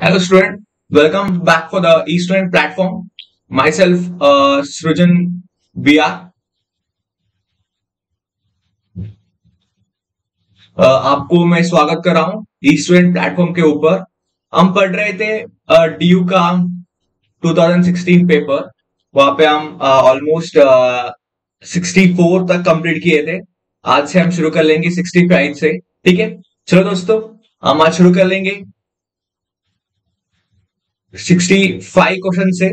Hello student, welcome back for the eStudent platform. Myself Srujan VR. आपको मैं स्वागत कर रहा हूँ eStudent प्लेटफॉर्म के ऊपर। हम पढ़ रहे थे DU का 2016 पेपर। वहां पे हम ऑलमोस्ट 64 तक कंप्लीट किए थे। आज से हम शुरू कर लेंगे 65 से। ठीक है, चलो दोस्तों, हम आज शुरू कर लेंगे 65 क्वेश्चन से,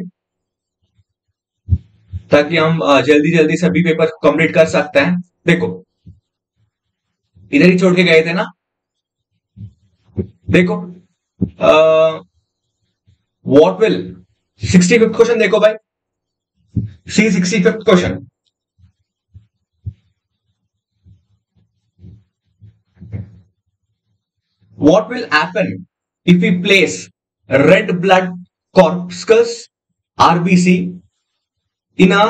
ताकि हम जल्दी जल्दी सभी पेपर कंप्लीट कर सकते हैं। देखो, इधर ही छोड़ के गए थे ना। देखो, व्हाट विल 65th क्वेश्चन देखो भाई, सी 65th question. What will happen if we place red blood corpuscles RBC in a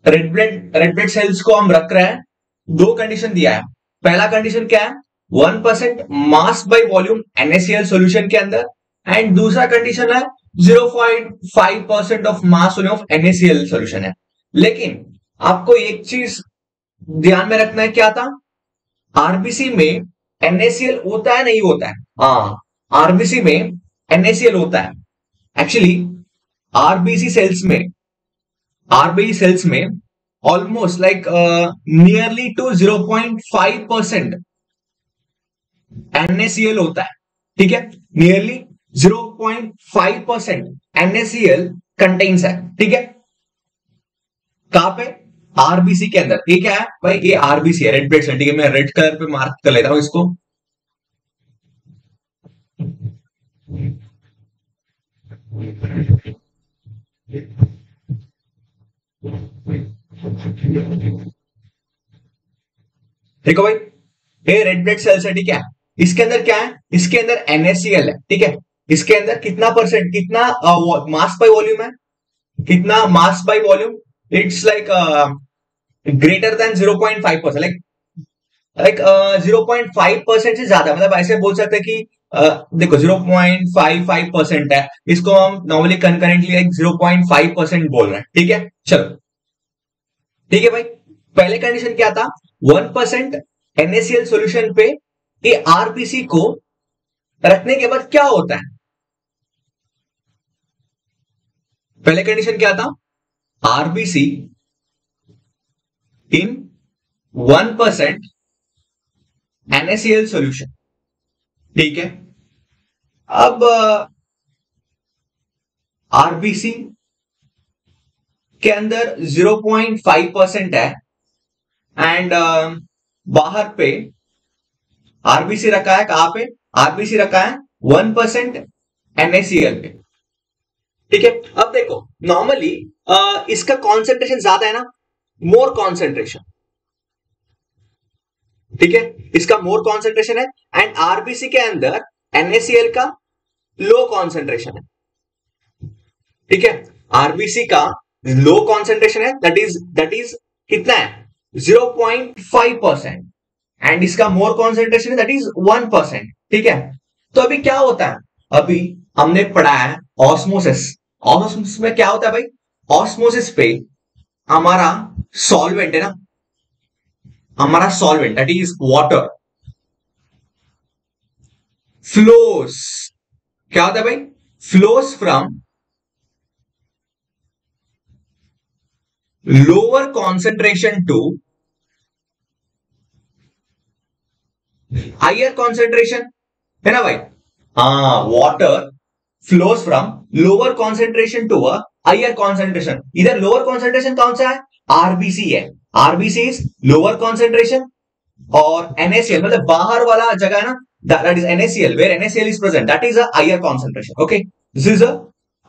red blood cells को हम रख रहे हैं। दो कंडीशन दिया है। पहला कंडीशन क्या है, 1% mass by volume NaCl solution के अंदर, एंड दूसरा कंडीशन है 0.5% of mass volume of NaCl solution है। लेकिन आपको एक चीज ध्यान में रखना है, क्या था, आरबीसी में NaCl होता है नहीं होता है? हाँ, आरबीसी में NaCl होता है। एक्चुअली आरबीसी सेल्स में almost like nearly to 0.5% NaCl होता है। ठीक है, नियरली 0.5% NaCl कंटेन्स है। ठीक है, कहां पे? आरबीसी के अंदर। ये क्या है भाई? ये आरबीसी है, रेड ब्लड सेल। ठीक है, मैं रेड कलर पे मार्क कर लेता हूं इसको। देखो भाई, ये रेड ब्लड सेल्स है। ठीक है, इसके अंदर क्या है? इसके अंदर NaCl है। ठीक है, इसके अंदर कितना परसेंट, कितना मास बाय वॉल्यूम है? कितना mass by volume? It's like greater than 0.5%, like 0.5% से ज्यादा। मतलब ऐसे बोल सकते हैं कि देखो 0.55% है, इसको हम नॉर्मली कंकरेंटली लाइक 0.5% बोल रहे हैं। ठीक है, चलो ठीक है भाई। पहले कंडीशन क्या था, 1% NaCl सॉल्यूशन पे ये आरबीसी को रखने के बाद क्या होता है? पहले कंडीशन क्या था, आरबीसी इन 1% NaCl सॉल्यूशन। ठीक है, अब आरबीसी के अंदर 0.5% है, एंड बाहर पे आरबीसी रखा है। कहां पे? आरबीसी रखा है 1% NaCl पे। ठीक है, अब देखो नॉर्मली इसका कॉन्सेंट्रेशन ज्यादा है ना, मोर कॉन्सेंट्रेशन। ठीक है, इसका मोर कॉन्सेंट्रेशन है, एंड आरबीसी के अंदर NaCl का लो कॉन्सेंट्रेशन है। ठीक है, आरबीसी का लो कॉन्सेंट्रेशन है, दैट इज कितना है? 0.5%, एंड इसका मोर कॉन्सेंट्रेशन है, दैट इज 1%। ठीक है, तो अभी क्या होता है, अभी हमने पढ़ा है ऑस्मोसिस। ऑस्मोसिस में क्या होता है भाई? ऑस्मोसिस पे हमारा सॉल्वेंट है ना, हमारा solvent that is water flows. क्या होता है भाई? Flows from lower concentration to higher concentration, है ना भाई? हाँ, water flows from lower concentration to a higher concentration। इधर lower concentration कौन सा है? RBC है। RBC is lower concentration, और NaCl मतलब बाहर वाला जगह है ना, that is NaCl, where NaCl is present, that is a higher concentration। okay, this is a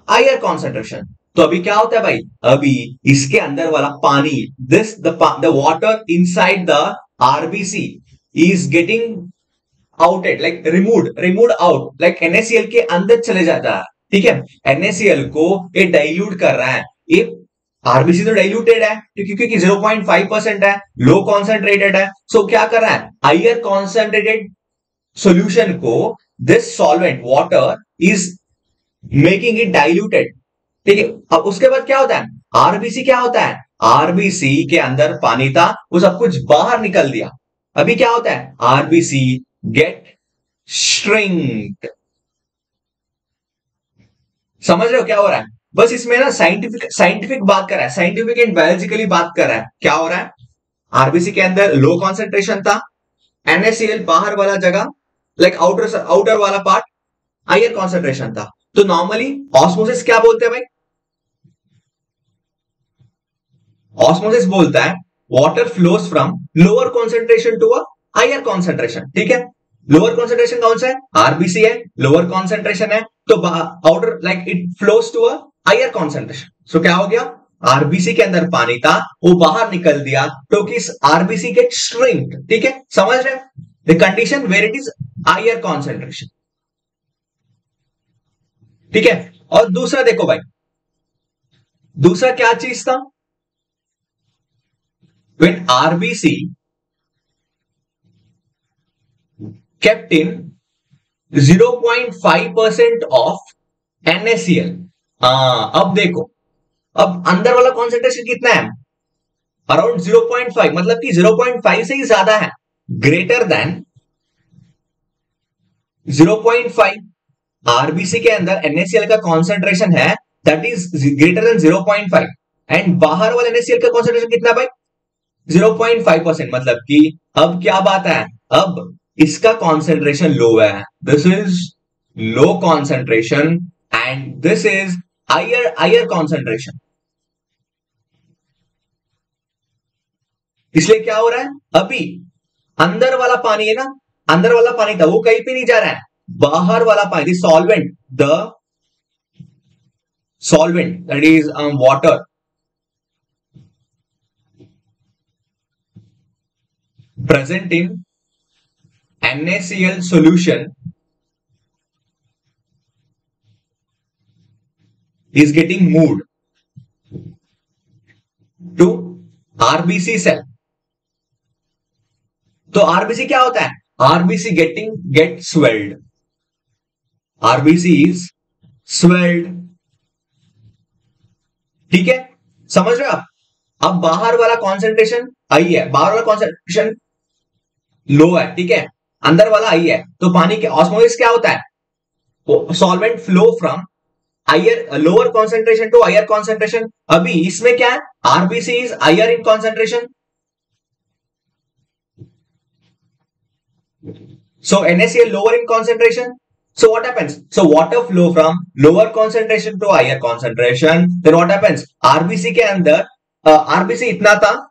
higher concentration। तो अभी क्या होता है भाई, अभी इसके अंदर वाला पानी, this the water inside the RBC is getting आउटेड, like removed out, like NaCl के अंदर चले जाता है। ठीक है, NaCl को ये डाइल्यूट कर रहा है। ये आरबीसी तो डाइल्यूटेड है क्योंकि 0.5% है, लो कॉन्सेंट्रेटेड है। सो क्या कर रहा है, हाइयर कॉन्सेंट्रेटेड सॉल्यूशन को this solvent water is making it diluted. ठीक है, अब उसके बाद क्या होता है, आरबीसी क्या होता है, आरबीसी के अंदर पानी था, वो सब कुछ बाहर निकल दिया। अभी क्या होता है, आरबीसी गेट श्रिंक। समझ रहे हो क्या हो रहा है? बस इसमें ना साइंटिफिक बात कर रहा है, साइंटिफिक एंड बायोलॉजिकली बात कर रहा है। क्या हो रहा है, आरबीसी के अंदर लो कॉन्सेंट्रेशन था, NaCl बाहर वाला जगह लाइक आउटर वाला पार्ट हायर कॉन्सेंट्रेशन था। तो नॉर्मली ऑस्मोसिस क्या बोलते हैं भाई, ऑस्मोसिस बोलता है water flows from lower concentration to a higher concentration. ठीक है, लोअर कॉन्सेंट्रेशन कौन सा है, आरबीसी है, लोअर कॉन्सेंट्रेशन है, तो outer like it flows to a higher concentration. So क्या हो गया, आरबीसी के अंदर पानी था, वो बाहर निकल दिया, तो किस आरबीसी गेट श्रिंक। ठीक है, समझ रहे हैं, the condition where it is higher concentration. ठीक है, और दूसरा देखो भाई, दूसरा क्या चीज था, when RBC kept in 0.5% of NaCl। अब देखो, अब अंदर वाला कॉन्सेंट्रेशन कितना है, अराउंड 0.5, मतलब कि 0.5 से ही ज्यादा है, ग्रेटर देन 0.5। आरबीसी के अंदर NaCl का कॉन्सेंट्रेशन है that is greater than 0.5, and बाहर वाला NaCl का कॉन्सेंट्रेशन कितना भाई, 0.5%। मतलब कि अब क्या बात है, अब इसका कॉन्सेंट्रेशन लो है, this is low concentration and this is higher concentration. इसलिए क्या हो रहा है, अभी अंदर वाला पानी है ना, अंदर वाला पानी था वो कहीं पे नहीं जा रहा है, बाहर वाला पानी solvent that is water present in NaCl solution is getting moved to RBC cell। तो RBC क्या होता है, RBC get swelled, RBC is swelled। ठीक है, समझ रहे हो आप? अब बाहर वाला कॉन्सेंट्रेशन आई है, बाहर वाला कॉन्सेंट्रेशन लो है, ठीक है, अंदर वाला आई है, तो पानी के ऑस्मोसिस क्या होता है, solvent flow from higher lower concentration to higher concentration. अभी इसमें क्या है, RBC is higher in concentration, so NaCl lower in concentration, so what happens, so water flow from lower concentration to higher concentration, then what happens, RBC के अंदर RBC इतना था,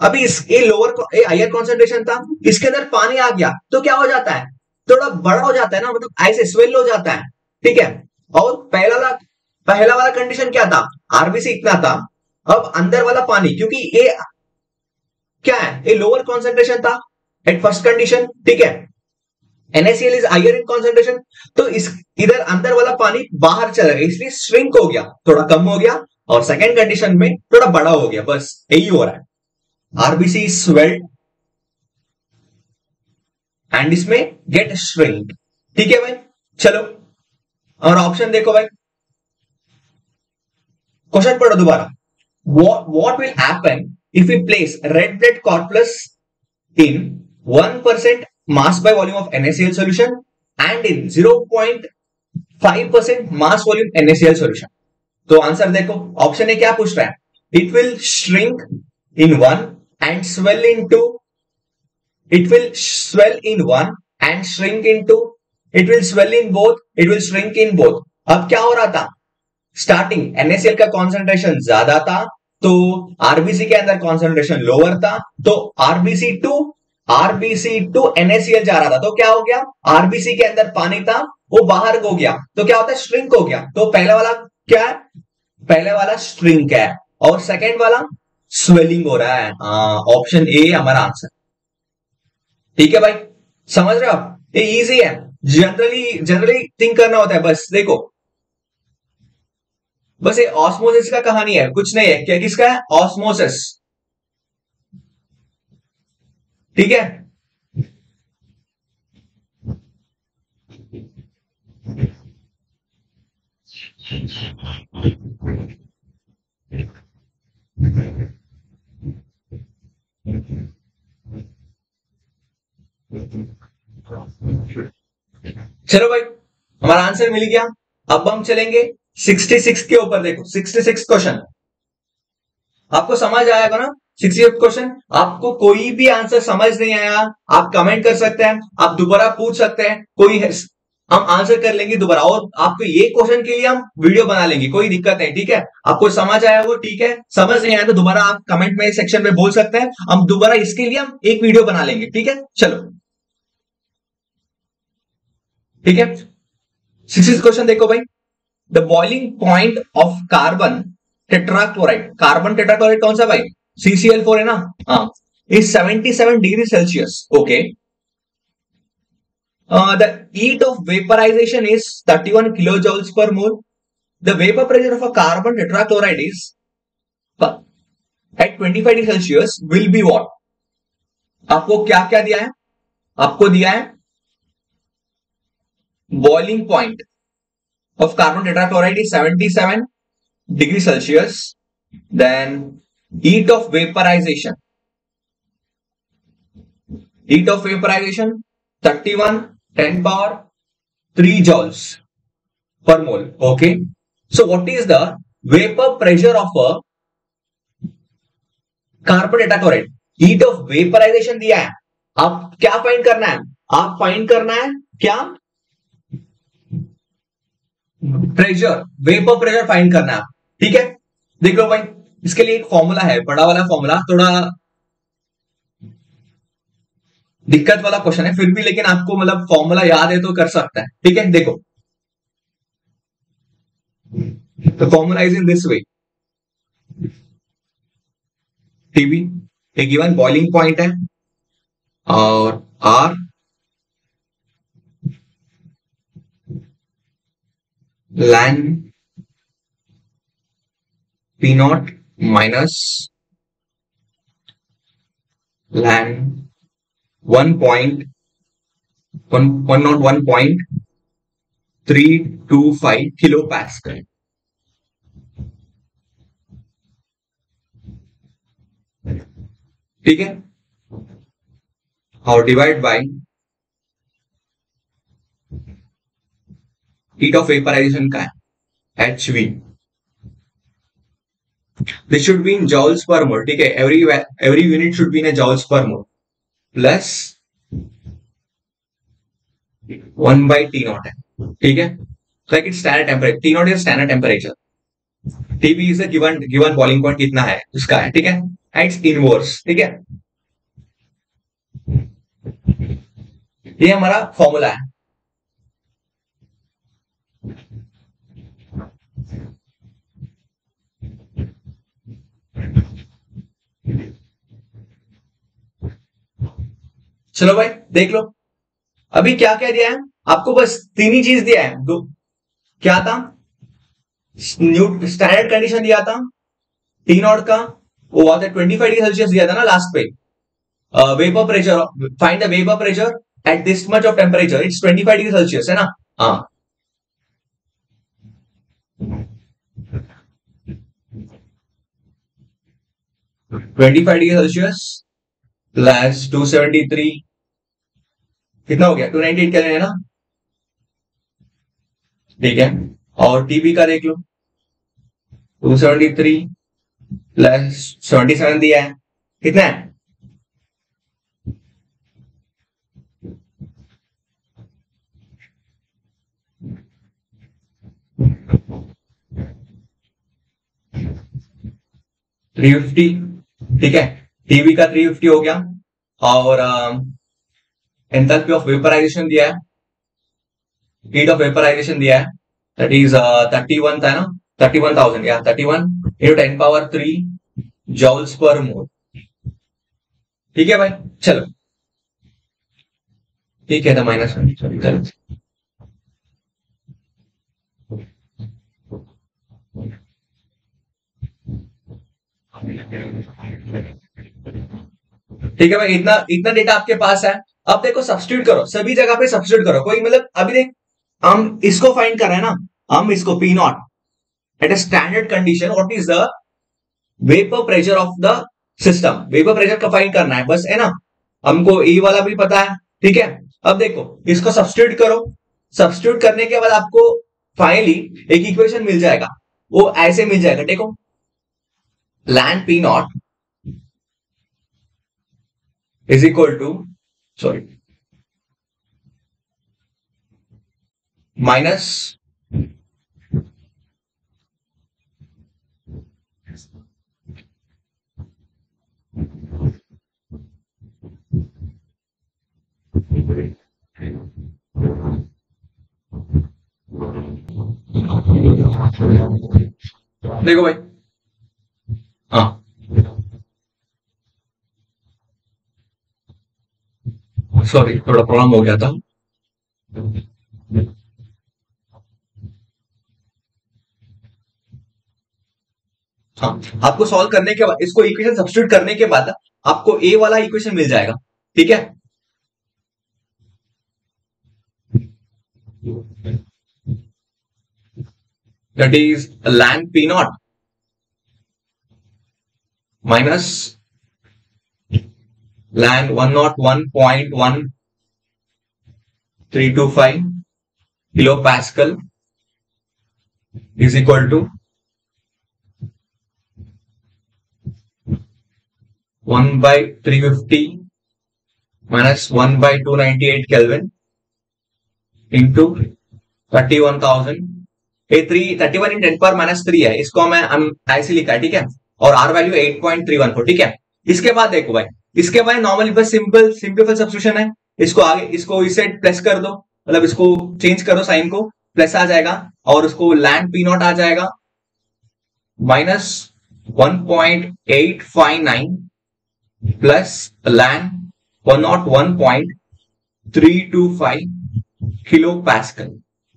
अभी इस ये लोअर हायर कॉन्सेंट्रेशन था, इसके अंदर पानी आ गया, तो क्या हो जाता है, थोड़ा बड़ा हो जाता है ना, मतलब ऐसे स्वेल हो जाता है। ठीक है, और पहला वाला कंडीशन क्या था, आरबीसी इतना था, अब अंदर वाला पानी, क्योंकि ये क्या है, ये लोअर कॉन्सेंट्रेशन था एट फर्स्ट कंडीशन। ठीक है, NaCl is higher in concentration, तो इस इधर अंदर वाला पानी बाहर चला गया, इसलिए श्रिंक हो गया, थोड़ा कम हो गया, और सेकेंड कंडीशन में थोड़ा बड़ा हो गया, बस यही हो रहा है, आरबीसी इज स्वेल्ड एंड इसमें गेट श्रिंक। ठीक है भाई, चलो और ऑप्शन देखो भाई, क्वेश्चन पढ़ो दोबारा, what will happen if we place red blood corpuscles in 1% mass by volume of NaCl solution and in 0.5% mass volume NaCl solution। तो आंसर देखो, ऑप्शन ए क्या पूछ रहा है, it will shrink in one and swell in two, it will swell in one and shrink in two, it will swell in both, it will shrink in both. अब क्या हो रहा था, स्टार्टिंग NaCl का कॉन्सेंट्रेशन ज्यादा था, तो RBC के अंदर कॉन्सेंट्रेशन लोअर था, तो आरबीसी टू NaCl जा रहा था, तो क्या हो गया, आरबीसी के अंदर पानी था वो बाहर हो गया, तो क्या होता है, श्रिंक हो गया। तो पहला वाला क्या है, पहले वाला श्रिंक है, और सेकेंड वाला स्वेलिंग हो रहा है। ऑप्शन ए हमारा आंसर। ठीक है भाई, समझ रहे हो आप, ये इजी है, जनरली थिंक करना होता है, बस देखो, बस ये ऑस्मोसिस का कहानी है, कुछ नहीं है, क्या किसका है, ऑस्मोसिस। ठीक है, चलो भाई, हमारा आंसर मिल गया। अब हम चलेंगे 66 के ऊपर। देखो 66 क्वेश्चन आपको समझ आएगा ना। 68 क्वेश्चन आपको कोई भी आंसर समझ नहीं आया, आप कमेंट कर सकते हैं, आप दोबारा पूछ सकते हैं, कोई है, हम आंसर कर लेंगे दोबारा। और आपको ये क्वेश्चन के लिए हम वीडियो बना लेंगे, कोई दिक्कत नहीं, ठीक है। आपको समझ आया वो ठीक है, समझ नहीं आया तो दोबारा आप कमेंट में सेक्शन में बोल सकते हैं, हम दोबारा इसके लिए हम एक वीडियो बना लेंगे, ठीक है। चलो ठीक है। 66 क्वेश्चन देखो भाई। The boiling point of carbon tetrachloride, carbon tetrachloride कौन सा भाई, CCl4 है ना, हाँ, is 77 degree Celsius. Okay, the heat of vaporization is 31 kilojoules per mole. The vapor pressure of a carbon tetrachloride is at 25 degree Celsius will be what? आपको क्या क्या दिया है, आपको दिया है boiling point of carbon tetrachloride is 77 degree Celsius. Then heat of vaporization 31 10 power 3 joules per mole. Okay, so what is the vapor pressure of a carbon tetrachloride? heat of vaporization दिया है, आप क्या फाइंड करना है, आप find करना है क्या, प्रेशर, वेपर प्रेशर फाइंड करना है, ठीक है। देख लो भाई, इसके लिए एक फॉर्मूला है, बड़ा वाला फॉर्मूला, थोड़ा दिक्कत वाला क्वेश्चन है फिर भी, लेकिन आपको मतलब फॉर्मूला याद है तो कर सकता है, ठीक है। देखो तो formula is in this way, TB एक गिवन बॉइलिंग पॉइंट है और R ln P naught minus ln 101.325 kilo pascal, ठीक है, और divide by heat of vaporization का है HV, this should be in joules per mole, ठीक है, every unit should be in joules per mole plus 1/T0 है, ठीक है, like it's standard temperature, T0 is standard temperature, TB is given boiling point कितना है उसका है, ठीक है, इट्स इनवर्स, ठीक है। ये हमारा फॉर्मूला है। चलो भाई देख लो, अभी क्या क्या दिया है आपको, बस तीन ही चीज दिया है, दो क्या था, स्टैंडर्ड कंडीशन दिया था T0 का, वो हुआ था 25 डिग्री सेल्सियस दिया था ना लास्ट पे, vapour pressure, find the vapour pressure at this much of temperature, it's 25 degree Celsius है ना, हाँ, $25 डिग्री सेल्सियस प्लस 273, कितना हो गया, 298 केल्विन है ना, ठीक है। और टीबी का देख लो, 273 प्लस 77 दिया है, कितना है, $350, ठीक है, टीबी का 350 हो गया। और एंथैल्पी ऑफ वेपराइजेशन दिया है, हीट ऑफ वेपराइजेशन दिया है, दैट इज 31 था ना, 31,000 या 31 into 10 power 3 joules per mole, ठीक है भाई। चलो ठीक है, तो माइनस चलो, ठीक है भाई, इतना इतना डेटा आपके पास है। अब देखो सब्स्टिट्यूट करो, सभी जगह पे सब्स्टिट्यूट करो, कोई मतलब अभी देख हम इसको फाइंड कर रहे हैं ना, हम इसको P0 at a standard condition what is the vapour pressure of the system. Vapour pressure का फाइंड करना है बस, है ना। हमको ए वाला भी पता है, ठीक है। अब देखो इसको सब्स्टिट्यूट करो, सब्स्टिट्यूट करने के बाद आपको फाइनली एक इक्वेशन मिल जाएगा, वो ऐसे मिल जाएगा, देखो ln p naught is equal to, sorry, minus देखो भाई, हाँ सॉरी थोड़ा प्रॉब्लम हो गया था। हाँ, आपको सॉल्व करने के बाद इसको इक्वेशन सब्स्टिट्यूट करने के बाद आपको ए वाला इक्वेशन मिल जाएगा, ठीक है। That is ln p naught minus ln 101.1325 kilo pascal is equal to 1/350 minus 1/298 Kelvin into 31,000। ये 31 इन 10⁻³ है, इसको मैं ऐसे लिखा है, ठीक है। और आर वैल्यू 8.314, ठीक है। इसके बाद देखो भाई, इसके बाद नॉर्मली बस सिंपल सब्स्टिट्यूशन है। इसको आगे इसको इसे प्लस कर दो, मतलब इसको चेंज करो साइन को, प्लस आ जाएगा और उसको ln p नॉट आ जाएगा minus 1.859 plus ln 101.325 kilo Pascal,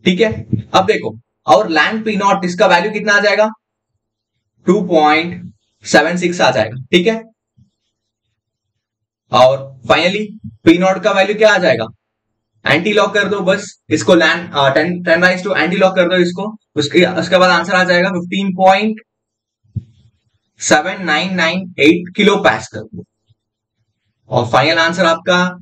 ठीक है। अब देखो और ln p नॉट इसका वैल्यू कितना आ जाएगा, 2.76 आ जाएगा, ठीक है। और फाइनली p नॉट का वैल्यू क्या आ जाएगा, एंटी लॉक कर दो बस इसको, ln 10 टू एंटी लॉक कर दो इसको, उसके बाद आंसर आ जाएगा 15.7998 किलो पैस्कल। और फाइनल आंसर आपका,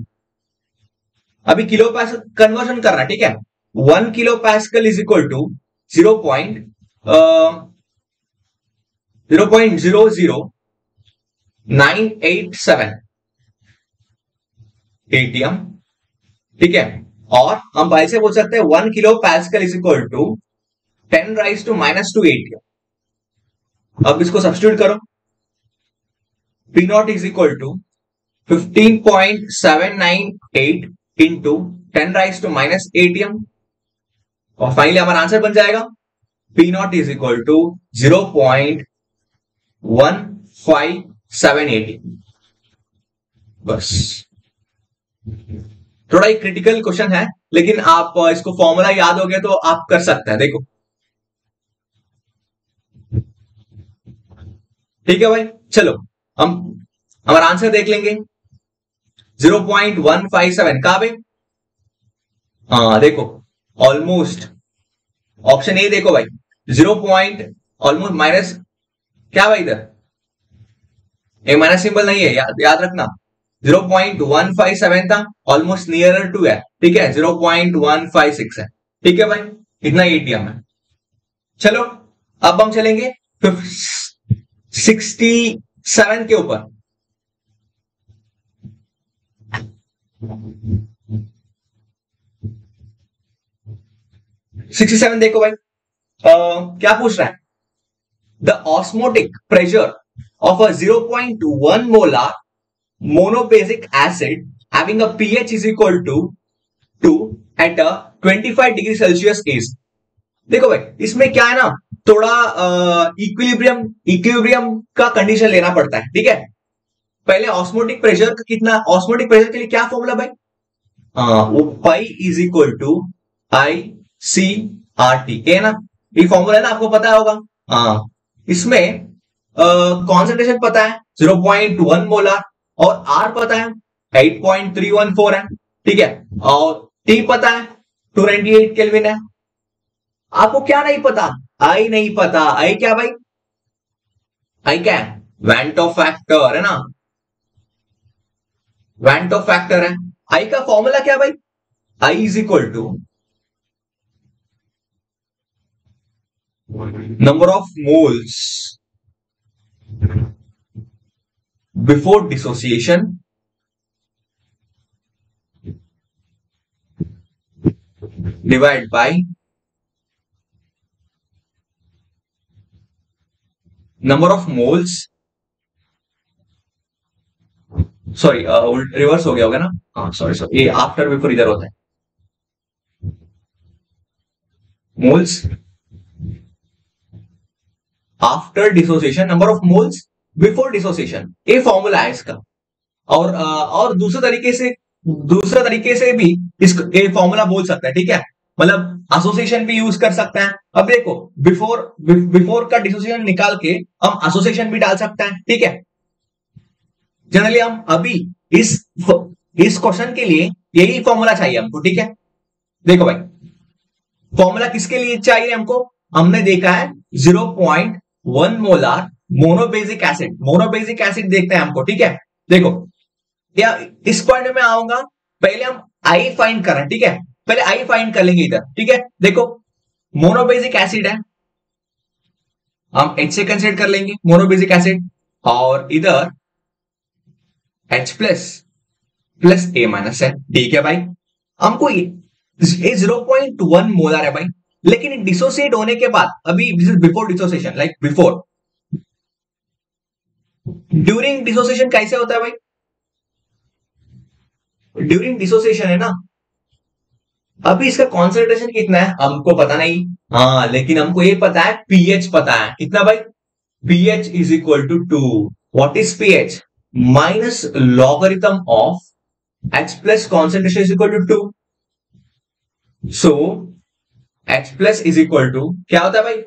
अभी किलो पैस्कल कन्वर्जन करना, ठीक है। 1 kilo pascal is equal to 0.00987 ATM, ठीक है। और हम ऐसे बोल सकते हैं 1 kilo pascal is equal to 10⁻⁻² ATM. अब इसको सब्स्टिट्यूट करो, P naught is equal to 15.798 into 10⁻⁻8 और फाइनली हमारा आंसर बन जाएगा P naught is equal to 0.1578। बस थोड़ा एक क्रिटिकल क्वेश्चन है, लेकिन आप इसको फॉर्मूला याद हो गया तो आप कर सकते हैं, देखो ठीक है भाई। चलो हम हमारा आंसर देख लेंगे, 0.157 कहां पे, हाँ देखो ऑलमोस्ट ऑप्शन ए देखो भाई, 0. ऑलमोस्ट माइनस क्या भाई, इधर एक माइनस सिंबल नहीं है, याद रखना। 0.157 था, ऑलमोस्ट नियरर टू है, ठीक है। 0.156 है, ठीक है भाई, इतना एटीएम है। चलो अब हम चलेंगे 67 के ऊपर। सिक्सटी सेवन देखो भाई, क्या पूछ रहा है, the osmotic pressure of a 0.1 molar monobasic acid having a pH is equal to 2 at a 25 degree Celsius is. देखो भाई इसमें क्या है ना, थोड़ा इक्विलिब्रियम का कंडीशन लेना पड़ता है, ठीक है। पहले ऑस्मोटिक प्रेशर का कितना, ऑस्मोटिक प्रेशर के लिए क्या फॉर्मूला भाई, वो pi is equal to ICRT, है ना, ये फॉर्मूला है ना, आपको पता होगा। इसमें कॉन्सेंट्रेशन पता है 0.1 मोलार और R पता है 8.314 है, ठीक है। और T पता है 298 केल्विन है। आपको क्या नहीं पता, आई नहीं पता, आई क्या भाई, आई क्या है, वेंटो फैक्टर है ना, वेंटो फैक्टर है। आई का फॉर्मूला क्या भाई, I is equal to number of moles before dissociation divide by number of moles, sorry reverse हो गया होगा ना, हाँ सॉरी सॉरी, ये आफ्टर बिफोर इधर होता है, moles after dissociation number of moles before dissociation, ये फॉर्मूला है इसका। और दूसरे तरीके से भी इस ये फॉर्मूला बोल सकता है, ठीक है, मतलब एसोसिएशन भी यूज कर सकते हैं। अब देखो बिफोर का डिसोसिएशन निकाल के हम एसोसिएशन भी डाल सकते हैं, ठीक है। जनरली हम अभी इस क्वेश्चन के लिए यही फॉर्मूला चाहिए हमको, ठीक है। देखो भाई फॉर्मूला किसके लिए चाहिए हमको, हमने देखा है 0.1 मोलार मोनोबेसिक एसिड देखते हैं हमको, ठीक है। देखो या इस पॉइंट में आऊंगा, पहले हम आई फाइंड कर रहे हैं, ठीक है, पहले आई फाइंड कर लेंगे इधर, ठीक है। देखो मोनोबेसिक एसिड है, हम H से कंसीडर कर लेंगे मोनोबेसिक एसिड, और इधर H प्लस A माइनस है, ठीक है भाई। हमको ये 0.1 मोलर है भाई, लेकिन डिसोसिएट होने के बाद, अभी before dissociation, like before, during dissociation कैसे होता है भाई, ड्यूरिंग डिसोसिएशन है ना, अभी इसका कॉन्सेंट्रेशन कितना है हमको पता नहीं, हाँ लेकिन हमको ये पता है पीएच पता है, कितना भाई, pH is equal to 2। What is pH, minus logarithm of H plus concentration is equal to 2। So H plus is equal to क्या होता है भाई,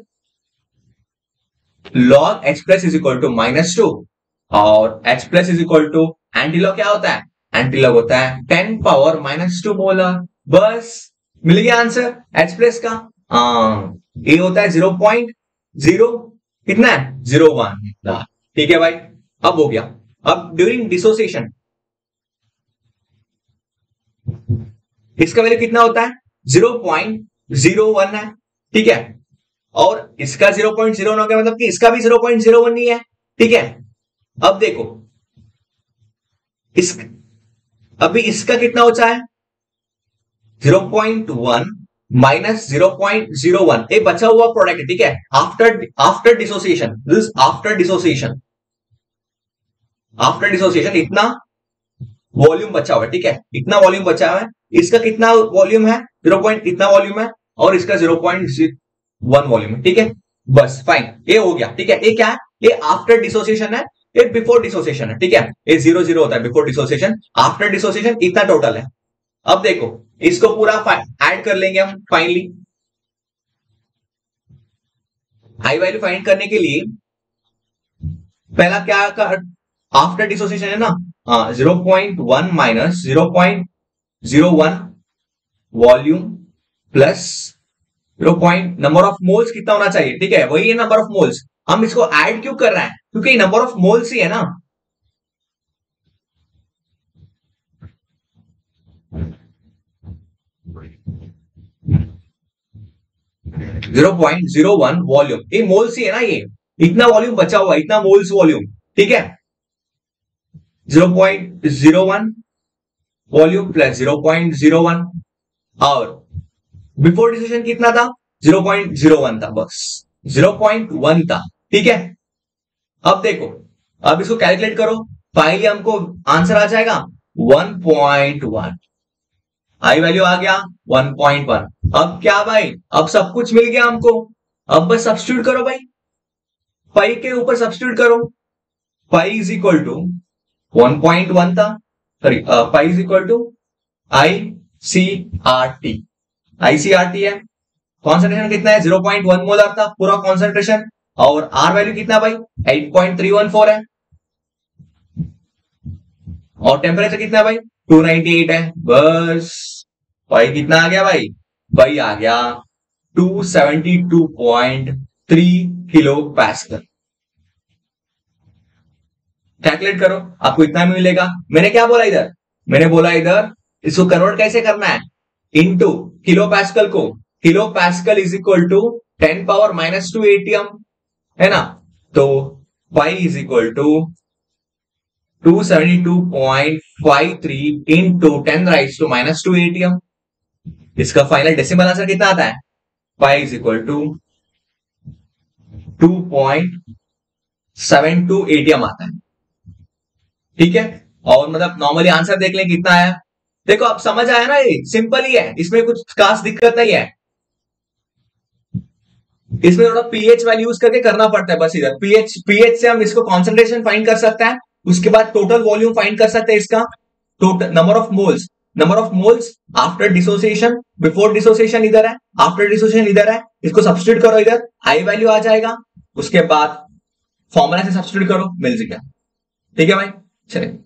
log H plus is equal to -2, और H plus is equal to antilog क्या होता है, antilog होता है 10 पावर -2 मोलर। बस मिल गया आंसर H प्लस का। ये होता है 0.0 कितना है 0.1, ठीक है भाई। अब हो गया, अब ड्यूरिंग डिसोसिएशन इसका वैल्यू कितना होता है 0.01 है, ठीक है, और इसका 0.01 हो गया, मतलब कि इसका भी 0.01 नहीं है, ठीक है। अब देखो अभी इसका कितना होता है 0.1 माइनस 0.01, ये बचा हुआ प्रोडक्ट है, ठीक है, after dissociation, this after dissociation इतना वॉल्यूम बचा हुआ है, ठीक है, इतना वॉल्यूम बचा हुआ है, इसका कितना वॉल्यूम है 0. इतना वॉल्यूम है, और इसका 0.1 वॉल्यूम है, ठीक है। बस फाइन, ये हो गया, ठीक है। ये क्या है, ये आफ्टर डिसोसिएशन है, ये बिफोर डिसोसिएशन है, ठीक है। ये 0 होता है बिफोर डिसोसिएशन, आफ्टर डिसोसिएशन इतना टोटल है। अब देखो इसको पूरा ऐड कर लेंगे हम फाइनली। आई वैल्यू फाइंड करने के लिए पहला क्या कर, आफ्टर डिसोसिएशन है ना, 0.1 minus 0.01 volume plus 0. Number of moles कितना होना चाहिए, ठीक है, वही है नंबर ऑफ मोल्स। हम इसको ऐड क्यों कर रहे हैं, क्योंकि नंबर ऑफ मोल्स ही है ना, 0.01 वॉल्यूम, ये मोल्स ही है ना, ये इतना वॉल्यूम बचा हुआ, इतना मोल्स वॉल्यूम, ठीक है। 0.01 वॉल्यूम प्लस 0.01, और बिफोर डिसोसिएशन कितना था 0.01 था, बस 0.1 था, ठीक है। अब देखो, अब इसको कैलकुलेट करो, फाइनली हमको आंसर आ जाएगा 1.1, आई वैल्यू आ गया 1.1। अब क्या भाई, अब सब कुछ मिल गया हमको, अब बस सब्स्टिट्यूट करो भाई, पाई के ऊपर सब्स्टिट्यूट करो, पाई इज इक्वल टू 1.1 था, sorry pi is equal to ICRT, ICRT है, कॉन्सेंट्रेशन कितना है 0.1 मोलर था पूरा कॉन्सेंट्रेशन, और आर वैल्यू कितना भाई 8.314 है, और टेम्परेचर कितना है भाई 298 है। बस भाई कितना आ गया भाई आ गया 272.3 किलो पैस्कल। कैलकुलेट करो, आपको इतना मिलेगा। मैंने क्या बोला इधर, मैंने बोला इधर इसको कन्वर्ट कैसे करना है, इनटू किलो पैस्कल को। Kilo pascal is equal to 10⁻⁻2 ATM, है ना। तो pi is equal to 272.53 into 10⁻⁻2 ATM. इसका फाइनल डेसिमल आंसर कितना आता है, pi is equal to 2.72 ATM आता है। ठीक है, और मतलब नॉर्मली आंसर देख लें कितना है। देखो अब समझ आया ना, ये सिंपल ही है, इसमें कुछ खास दिक्कत नहीं है। इसमें थोड़ा पीएच वैल्यू यूज करके करना पड़ता है बस। इधर पीएच से हम इसको कॉन्सेंट्रेशन फाइंड कर सकते हैं, उसके बाद टोटल वॉल्यूम फाइंड कर सकते हैं, इसका total number of moles after dissociation, before dissociation इधर है, आफ्टर डिसोसिएशन इधर है। इसको सब्स्टिट्यूट करो, इधर आई वैल्यू आ जाएगा, उसके बाद फॉर्मूला से सब्स्टिट्यूट करो, मिल जाएगा। ठीक है भाई, चलिए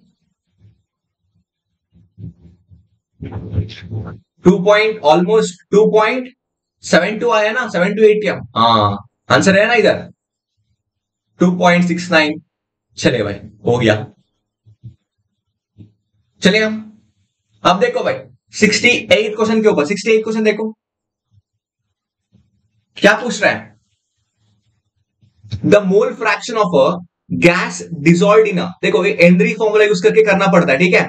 2.72 आया ना, 72 एटीएम। हाँ आंसर है ना इधर 2.69। चलिए भाई हो गया। चलिए हम अब देखो भाई 68 क्वेश्चन के ऊपर। 68 क्वेश्चन देखो क्या पूछ रहा है, the mole fraction of a gas dissolved in a. देखो ये एंड्री फॉर्मूला यूज करके करना पड़ता है, ठीक है।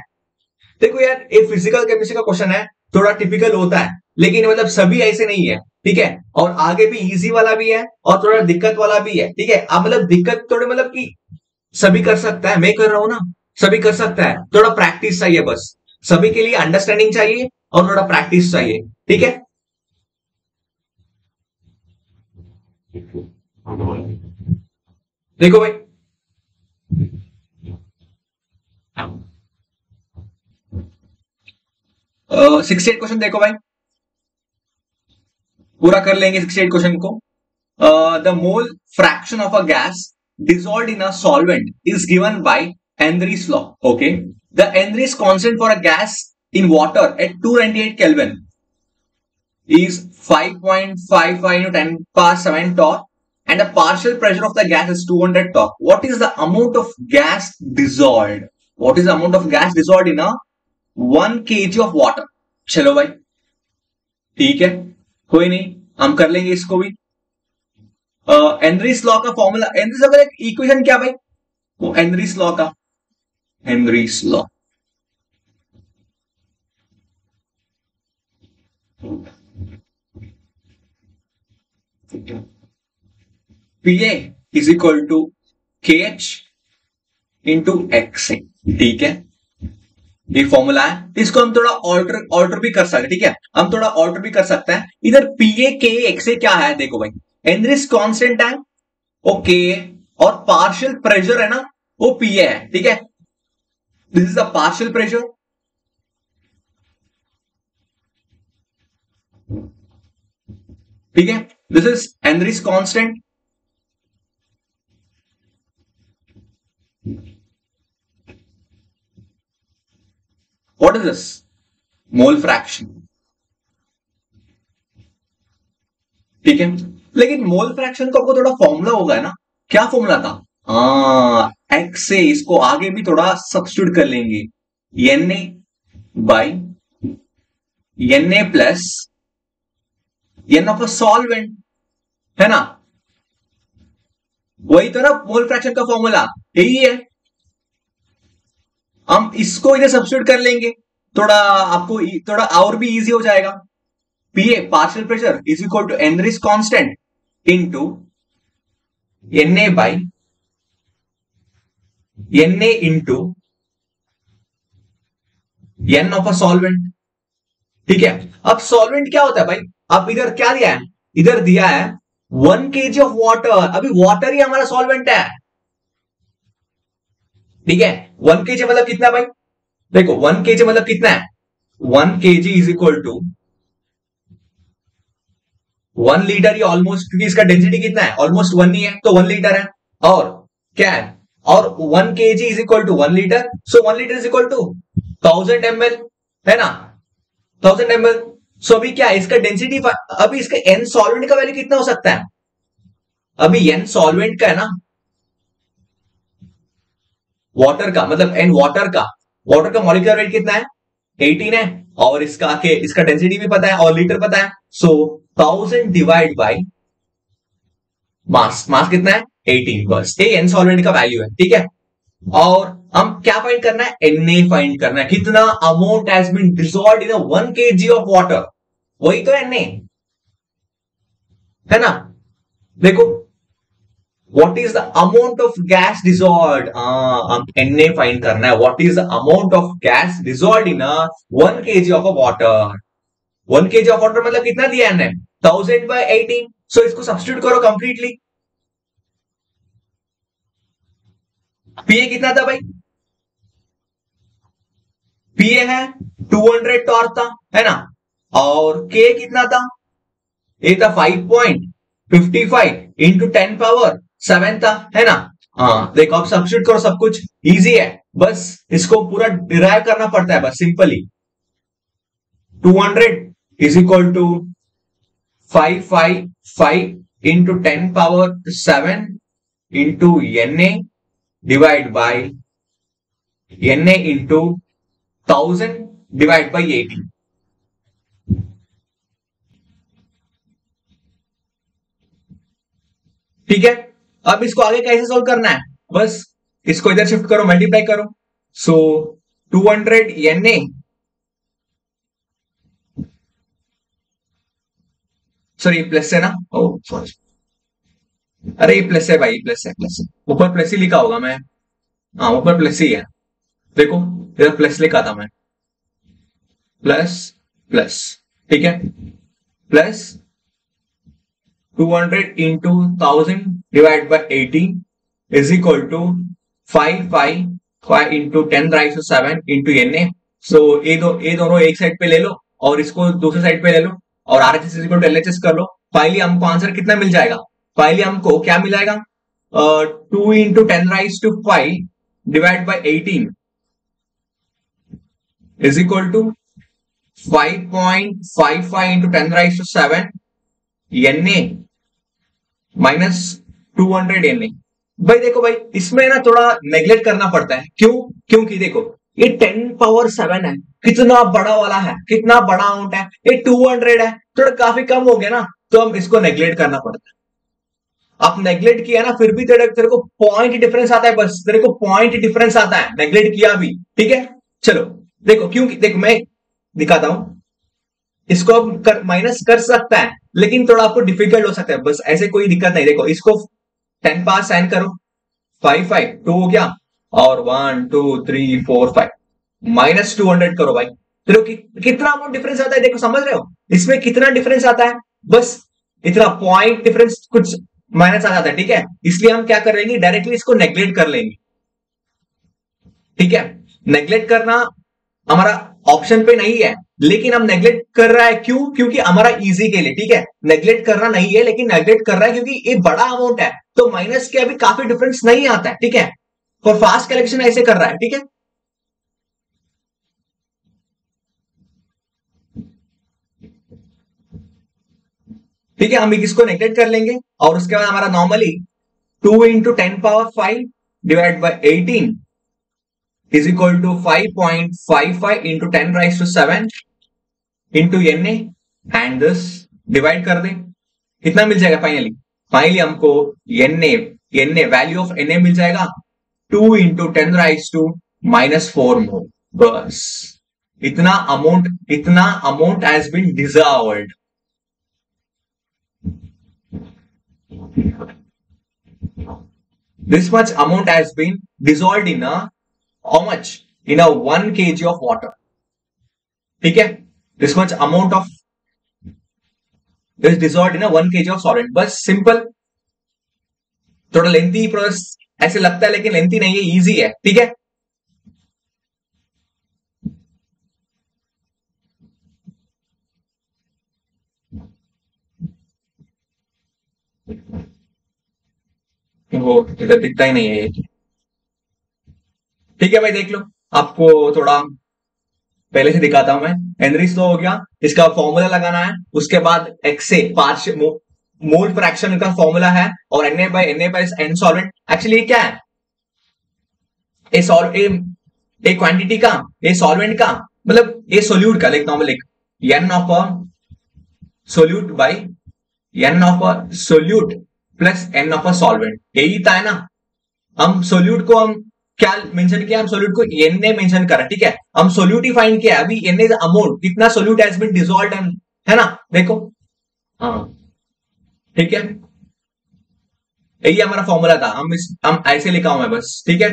देखो यार ये फिजिकल केमिस्ट्री का क्वेश्चन है, थोड़ा टिपिकल होता है, लेकिन मतलब सभी ऐसे नहीं है, ठीक है। और आगे भी इजी वाला भी है और थोड़ा दिक्कत वाला भी है, ठीक है। अब मतलब दिक्कत थोड़े मतलब कि सभी कर सकता है, मैं कर रहा हूं ना, सभी कर सकता है, थोड़ा प्रैक्टिस चाहिए बस। सभी के लिए अंडरस्टैंडिंग चाहिए और थोड़ा प्रैक्टिस चाहिए, ठीक है। देखो भाई 68 क्वेश्चन देखो भाई, पूरा कर लेंगे 68 क्वेश्चन को। The mole fraction of a gas dissolved in a solvent is given by Henry's law. Okay, the Henry's constant for a gas in water at 298 Kelvin is 5.55 into 10 power 7 torr, and the partial pressure of the gas is 200 torr. What is the amount of gas dissolved? What is the amount of gas dissolved in a 1 kg of water? चलो भाई ठीक है, कोई नहीं, हम कर लेंगे इसको भी। हेनरीज लॉ का फॉर्मूला, हेनरीज लॉ का इक्वेशन क्या भाई, वो हेनरीज लॉ का, Henry's law PA is equal to K H into X, ठीक है। ये फॉर्मूला है, इसको हम थोड़ा ऑल्टर भी कर सकते हैं, ठीक है। हम थोड़ा ऑल्टर भी कर सकते हैं। इधर पीए के एक्स क्या है, देखो भाई हेनरीज कांस्टेंट है, ओके, और पार्शियल प्रेशर है ना, वो पीए है, ठीक है। This is the partial pressure, ठीक है। This is Henrys constant, what is this, mole fraction, ठीक है। लेकिन मोल फ्रैक्शन का आपको थोड़ा फॉर्मूला होगा ना, क्या फॉर्मूला था, एक्स से इसको आगे भी थोड़ा सब्स्टिट्यूट कर लेंगे, N A by N A plus N of a solvent, है ना। वही तो ना मोल फ्रैक्शन का फॉर्मूला, यही है। हम इसको इधर सब्स्टिट्यूट कर लेंगे, थोड़ा आपको थोड़ा और भी इजी हो जाएगा। P A partial pressure is equal to Henry's constant into N A by N A into N of a solvent, ठीक है। अब सॉल्वेंट क्या होता है भाई, अब इधर क्या दिया है, इधर दिया है 1 kg ऑफ वाटर, अभी वाटर ही हमारा सॉल्वेंट है, ठीक है। 1 kg मतलब कितना भाई, देखो 1 kg मतलब कितना है, 1 kg is equal to 1 litre, ही ऑलमोस्ट, क्योंकि इसका डेंसिटी कितना है, ऑलमोस्ट 1 ही है, तो 1 लीटर है। और क्या है, और 1 kg is equal to 1 litre, so 1 litre is equal to 1000 ml, है ना, 1000 ml। सो अभी क्या है इसका डेंसिटी, अभी इसका एन सॉल्वेंट का वैल्यू कितना हो सकता है? अभी एन सॉल्वेंट का है ना, वाटर का मतलब एन वाटर का मॉलिक्यूलर वेट कितना है? 18 है। और इसका डेंसिटी भी पता है और लीटर पता है। सो 1000 डिवाइड बाई मास कितना है? 18। बस ये एन सॉल्वेंट का वैल्यू है, ठीक है। और हम क्या फाइंड करना है? Na फाइंड करना है, कितना amount has been dissolved in 1 kg of water, वही तो Na है ना। देखो what is the amount of gas dissolved, हम Na फाइंड करना है, what is the amount of gas dissolved in 1 kg of water. 1 kg of water मतलब कितना दिया है? 1000 by 18। सो इसको सब्स्टिट्यूट करो कंप्लीटली। पीए कितना था भाई? पीए है 200 टॉर्क था, है ना। और के कितना था? ये था 5.55 इंटू 10 पावर 7 था, है ना। हाँ देखो अब सब्स्टिट्यूट करो, सब कुछ इजी है, बस इसको पूरा डिराइव करना पड़ता है, बस simply 200 is equal to 555 into 10 power 7 into Na divide by Na into 1000 divide by 18। ठीक है। अब इसको आगे कैसे सोल्व करना है? बस इसको इधर शिफ्ट करो, मल्टीप्लाई करो। सो 200 Na, सॉरी प्लस है ना, ओ सॉरी, अरे ये प्लस है भाई, प्लस है, ऊपर प्लस ही लिखा होगा मैं, हाँ ऊपर प्लस ही है, देखो इधर प्लस लिखा था मैं, प्लस प्लस, ठीक है। Plus 200 into 1000 divide by 18 is equal to 555 into 10 raise to 7 into Na। So ये दोनों एक साइड पे ले लो और इसको दूसरे साइड पे ले लो और RHS is equal to LHS कर लो। फाइनली हमको आंसर कितना मिल जाएगा? फाइनली हमको क्या मिल जाएगा? 2 into 10 raise to 5 divide by 18 is equal to 5.55 into 10 raise to 7 Na minus 200 Na। भाई देखो भाई इसमें ना थोड़ा नेग्लेक्ट करना पड़ता है, क्यों? क्योंकि देखो ये 10 पावर 7 है, कितना बड़ा वाला है, कितना बड़ा अमाउंट है, ये 200 है, थोड़ा काफी कम हो गया ना, तो हम इसको नेग्लेक्ट करना पड़ता है। आप नेग्लेक्ट किया ना फिर भी तेरे को पॉइंट डिफरेंस आता है, बस तेरे को पॉइंट डिफरेंस आता है, नेग्लेक्ट किया भी, ठीक है। चलो देखो, क्योंकि देखो मैं दिखाता हूं, इसको अब माइनस कर सकता है लेकिन थोड़ा आपको डिफिकल्ट हो सकता है, बस ऐसे कोई दिक्कत नहीं। देखो इसको 10 पावर साइन करो, 5 2 हो गया और 1 2 3 4 5 माइनस 200 करो भाई, देखो कितना अमाउंट डिफरेंस आता है, देखो समझ रहे हो इसमें कितना डिफरेंस आता है, बस इतना पॉइंट डिफरेंस कुछ माइनस आ जाता है, ठीक है। इसलिए हम क्या कर लेंगे, डायरेक्टली इसको नेग्लेक्ट कर लेंगे, ठीक है। नेग्लेक्ट करना हमारा ऑप्शन पे नहीं है, लेकिन हम नेग्लेक्ट कर रहा है क्यों? क्योंकि हमारा इजी के लिए, ठीक है। नेग्लेक्ट करना नहीं है लेकिन नेग्लेक्ट कर रहा है क्योंकि ये बड़ा अमाउंट है, तो माइनस के अभी काफी डिफरेंस नहीं आता है, ठीक है। फॉर फास्ट कैलकुलेशन ऐसे कर रहा है, ठीक है। ठीक है, हम इसको नेग्लेक्ट कर लेंगे और उसके बाद हमारा normally 2 into 10 power 5 divide by 18 is equal to 5.55 into 10 raised to 7 into Na and this divide कर दे, कितना मिल जाएगा फाइनली? फाइनली हमको Na वैल्यू ऑफ Na मिल जाएगा 2 इंटू 10 राइज टू -4 मोल। बस इतना amount has been dissolved. This much amount has been dissolved in a how much? In a 1 kg of water. ठीक है, this much amount of is dissolved in a 1 kg of solvent. बस simple, थोड़ा lengthy process ऐसे लगता है लेकिन lengthy नहीं है, इजी है, ठीक है। वो इधर दिखता ही नहीं है ये, ठीक है भाई देख लो, आपको थोड़ा पहले से दिखाता हूं मैं। हेनरीज लॉ हो गया, इसका फॉर्मूला लगाना है, उसके बाद एक्स से पार्शियल मोल फ्रैक्शन का फॉर्मूला है, और Na by n solvent. Actually क्या है, ए सॉल्व ए क्वांटिटी का, ए सॉल्वेंट का, मतलब ए सोल्यूट का, लाइक नॉर्मल एक n of a solute by n of a solute plus n of a solvent, यही था है ना। हम सोल्यूट को हम क्या मेंशन किया, हम सोल्यूट को n ने मेंशन करा, ठीक है, हम सोल्यूट ही फाइंड किया, अभी n इज अमाउंट, कितना सोल्यूट हैज बीन डिसॉल्व्ड, है ना, देखो, हाँ ठीक है, यही हमारा फॉर्मूला था, हम ऐसे लिखा हूं मैं बस, ठीक है।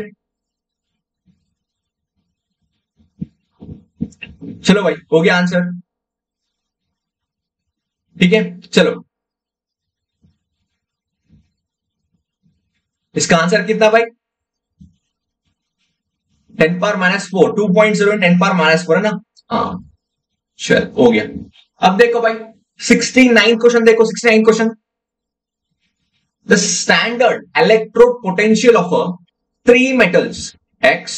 चलो भाई, हो गया आंसर, ठीक है। चलो, इसका आंसर कितना भाई, 10⁻⁴, 2.0 10⁻⁴ है ना, हाँ चल हो गया। अब देखो भाई 69 क्वेश्चन, देखो 69 question, the standard electrode potential of three metals X,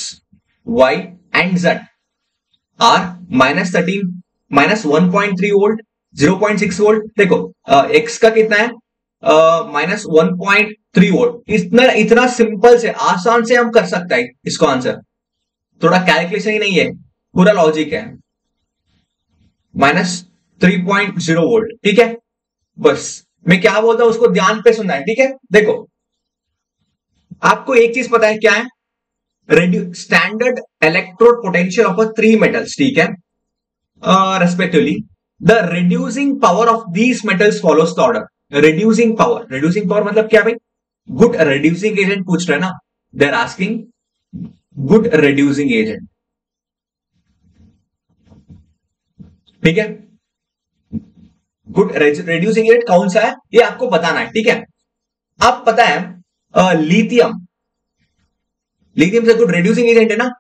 Y and Z are -13, -1.3 volt, 0.6 volt. देखो X का कितना है, -1.3 वोल्ट। इतना इतना सिंपल से आसान से हम कर सकते हैं इसको आंसर, थोड़ा कैलकुलेशन ही नहीं है, पूरा लॉजिक है, -3.0 वोल्ट, ठीक है। बस मैं क्या बोलता हूं उसको ध्यान पे सुनना है, ठीक है। देखो आपको एक चीज पता है क्या है, standard electrode potential of three metals, ठीक है, respectively the reducing power of these metals follows the order. Reducing power मतलब क्या भाई, गुड रिड्यूसिंग एजेंट पूछ रहे हैं ना, they are asking good reducing agent, ठीक है। गुड रिड्यूसिंग एजेंट कौन सा है ये आपको बताना है, ठीक है। आप पता है लिथियम, लिथियम से गुड रिड्यूसिंग एजेंट है ना,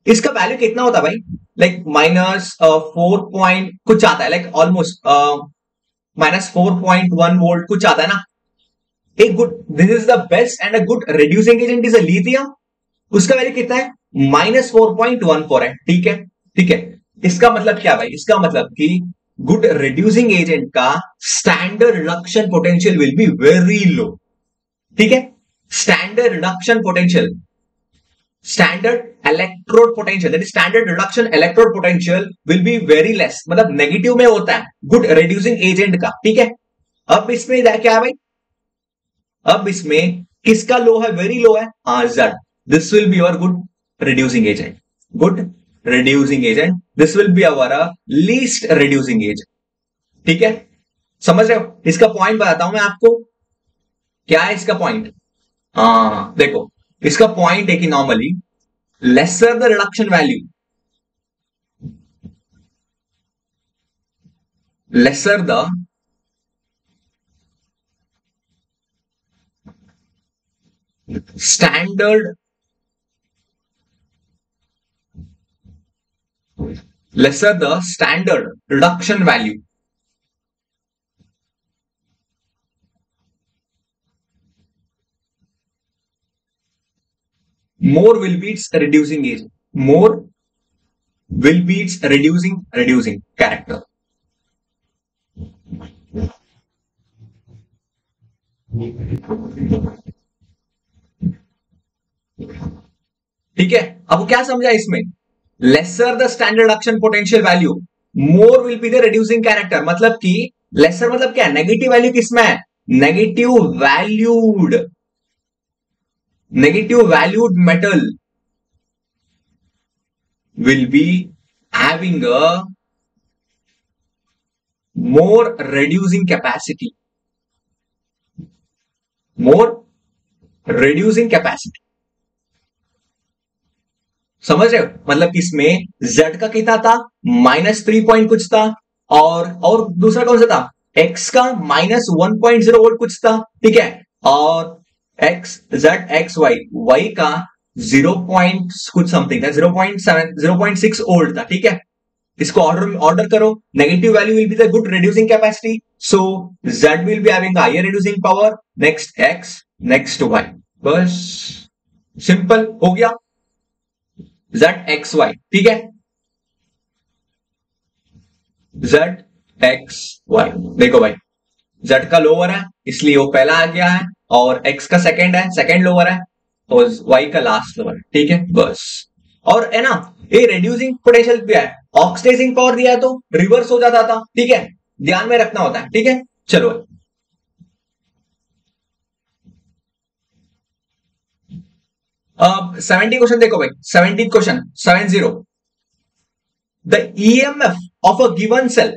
इसका वैल्यू कितना होता है भाई, लाइक -4 पॉइंट कुछ आता है, लाइक ऑलमोस्ट -4.1 वोल्ट कुछ आता है ना। एक good, this is the best and a good reducing agent is a lithium, उसका वैल्यू कितना है, -4.14 है, ठीक है, ठीक है। इसका मतलब क्या भाई, इसका मतलब कि गुड रिड्यूसिंग एजेंट का standard reduction potential will be very low, ठीक है। Standard reduction potential, standard electrode potential, that is standard reduction electrode potential will be very less, मतलब नेगेटिव में होता है गुड रिड्यूसिंग एजेंट का, ठीक है। अब इसमें क्या है भाई, अब इसमें किसका लो है, वेरी लो है, Z, this will be our good reducing agent, good reducing agent, this will be our least reducing agent, ठीक है। समझ रहे हो, इसका पॉइंट बताता हूं मैं आपको, क्या है इसका पॉइंट, देखो इसका पॉइंट है कि normally lesser the reduction value, lesser the standard, lesser the standard reduction value, more will be its reducing agent, more will be its reducing character, ठीक है। अब क्या समझा इसमें, lesser the standard reduction potential value, more will be the reducing character, मतलब कि laser मतलब क्या है, नेगेटिव वैल्यू किसमें है, negative valued, negative valued metal will be having a more reducing capacity, more reducing capacity, समझ रहे हो, मतलब इसमें Z का कितना था, -3 पॉइंट कुछ था, और दूसरा कौन सा था, X का -1.0 वोल्ट कुछ था, ठीक है, और Y का 0 पॉइंट कुछ समथिंग था, 0.7 0.6 वोल्ट था, ठीक है। इसको ऑर्डर करो, negative value will be the good reducing capacity, so Z will be having higher reducing power, next X, next Y, बस सिंपल हो गया, Z X Y, ठीक है। Z X Y. देखो भाई जेड का लोअर है इसलिए वो पहला आ गया है, और एक्स का सेकंड है, सेकंड लोअर है, और वाई का लास्ट लोअर है। ठीक है बस। और है ना, ये रिड्यूसिंग पोटेंशियल भी है, ऑक्सीडाइजिंग पावर दिया है तो रिवर्स हो जाता था। ठीक है, ध्यान में रखना होता है। ठीक है चलो, 70 क्वेश्चन देखो भाई, 70 question 70। The EMF of a given cell,